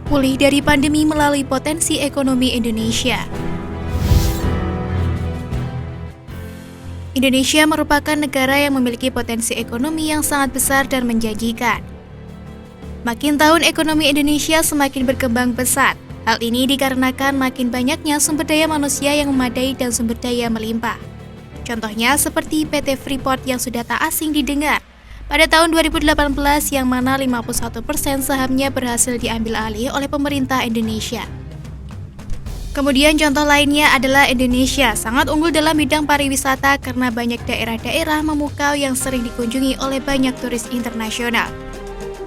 pulih dari pandemi melalui potensi ekonomi Indonesia. Indonesia merupakan negara yang memiliki potensi ekonomi yang sangat besar dan menjanjikan. Makin tahun ekonomi Indonesia semakin berkembang pesat. Hal ini dikarenakan makin banyaknya sumber daya manusia yang memadai dan sumber daya melimpah. Contohnya seperti PT Freeport yang sudah tak asing didengar. Pada tahun 2018 yang mana 51% sahamnya berhasil diambil alih oleh pemerintah Indonesia. Kemudian contoh lainnya adalah Indonesia sangat unggul dalam bidang pariwisata karena banyak daerah-daerah memukau yang sering dikunjungi oleh banyak turis internasional.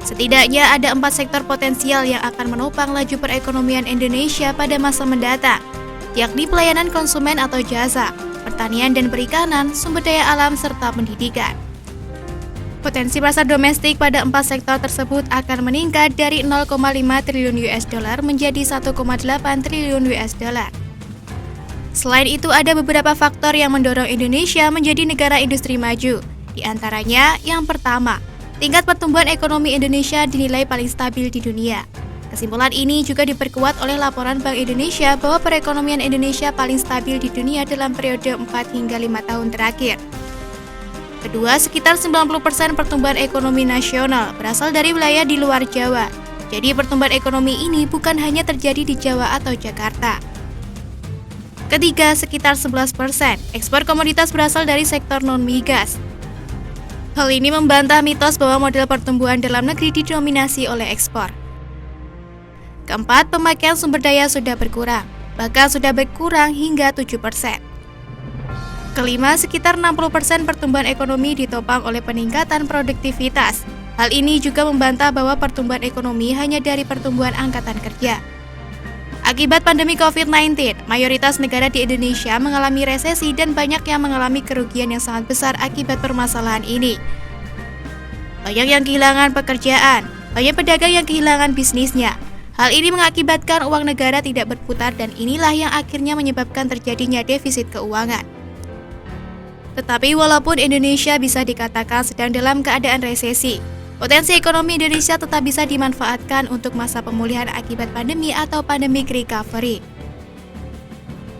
Setidaknya ada 4 sektor potensial yang akan menopang laju perekonomian Indonesia pada masa mendatang, yakni pelayanan konsumen atau jasa, pertanian dan perikanan, sumber daya alam, serta pendidikan. Potensi pasar domestik pada 4 sektor tersebut akan meningkat dari 0,5 triliun US dollar menjadi 1,8 triliun US dollar. Selain itu, ada beberapa faktor yang mendorong Indonesia menjadi negara industri maju. Di antaranya, yang pertama, tingkat pertumbuhan ekonomi Indonesia dinilai paling stabil di dunia. Kesimpulan ini juga diperkuat oleh laporan Bank Indonesia bahwa perekonomian Indonesia paling stabil di dunia dalam periode 4 hingga 5 tahun terakhir. Kedua, sekitar 90% pertumbuhan ekonomi nasional berasal dari wilayah di luar Jawa. Jadi pertumbuhan ekonomi ini bukan hanya terjadi di Jawa atau Jakarta. Ketiga, sekitar 11% ekspor komoditas berasal dari sektor non-migas. Hal ini membantah mitos bahwa model pertumbuhan dalam negeri didominasi oleh ekspor. Keempat, pemakaian sumber daya sudah berkurang, bahkan sudah berkurang hingga 7%. Kelima, sekitar 60% pertumbuhan ekonomi ditopang oleh peningkatan produktivitas. Hal ini juga membantah bahwa pertumbuhan ekonomi hanya dari pertumbuhan angkatan kerja. Akibat pandemi COVID-19, mayoritas negara di Indonesia mengalami resesi dan banyak yang mengalami kerugian yang sangat besar akibat permasalahan ini. Banyak yang kehilangan pekerjaan, banyak pedagang yang kehilangan bisnisnya. Hal ini mengakibatkan uang negara tidak berputar dan inilah yang akhirnya menyebabkan terjadinya defisit keuangan. Tetapi walaupun Indonesia bisa dikatakan sedang dalam keadaan resesi, potensi ekonomi Indonesia tetap bisa dimanfaatkan untuk masa pemulihan akibat pandemi atau pandemic recovery.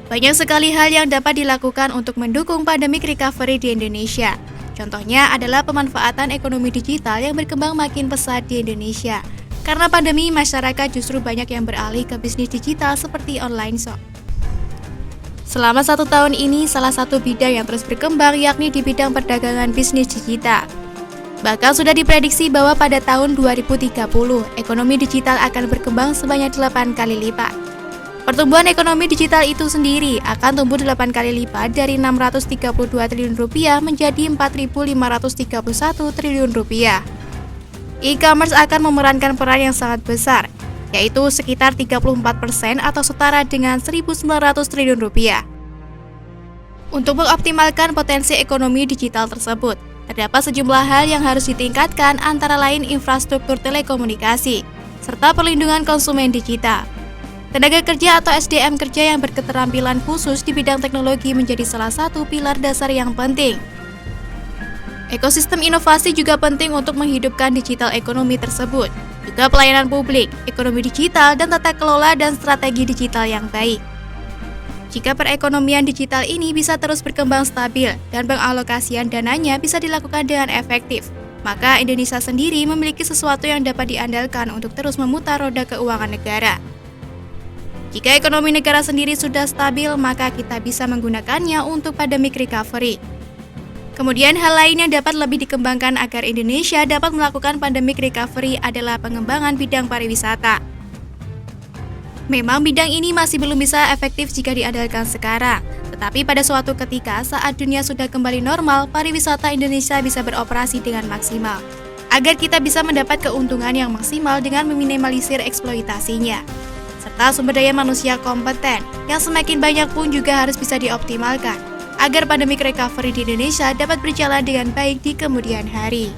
Banyak sekali hal yang dapat dilakukan untuk mendukung pandemic recovery di Indonesia. Contohnya adalah pemanfaatan ekonomi digital yang berkembang makin pesat di Indonesia. Karena pandemi, masyarakat justru banyak yang beralih ke bisnis digital seperti online shop. Selama 1 tahun ini, salah satu bidang yang terus berkembang yakni di bidang perdagangan bisnis digital. Bahkan sudah diprediksi bahwa pada tahun 2030, ekonomi digital akan berkembang sebanyak 8 kali lipat. Pertumbuhan ekonomi digital itu sendiri akan tumbuh 8 kali lipat dari Rp632 triliun menjadi Rp4.531 triliun. E-commerce akan memerankan peran yang sangat besar, yaitu sekitar 34% atau setara dengan Rp1.900 triliun. Untuk mengoptimalkan potensi ekonomi digital tersebut, terdapat sejumlah hal yang harus ditingkatkan antara lain infrastruktur telekomunikasi, serta perlindungan konsumen digital. Tenaga kerja atau SDM kerja yang berketerampilan khusus di bidang teknologi menjadi salah satu pilar dasar yang penting. Ekosistem inovasi juga penting untuk menghidupkan digital ekonomi tersebut. Juga pelayanan publik, ekonomi digital, dan tata kelola dan strategi digital yang baik. Jika perekonomian digital ini bisa terus berkembang stabil dan pengalokasian dananya bisa dilakukan dengan efektif, maka Indonesia sendiri memiliki sesuatu yang dapat diandalkan untuk terus memutar roda keuangan negara. Jika ekonomi negara sendiri sudah stabil, maka kita bisa menggunakannya untuk pandemic recovery. Kemudian hal lain yang dapat lebih dikembangkan agar Indonesia dapat melakukan pandemic recovery adalah pengembangan bidang pariwisata. Memang bidang ini masih belum bisa efektif jika diandalkan sekarang, tetapi pada suatu ketika saat dunia sudah kembali normal, pariwisata Indonesia bisa beroperasi dengan maksimal, agar kita bisa mendapat keuntungan yang maksimal dengan meminimalisir eksploitasinya. Serta sumber daya manusia kompeten yang semakin banyak pun juga harus bisa dioptimalkan, agar pandemic recovery di Indonesia dapat berjalan dengan baik di kemudian hari.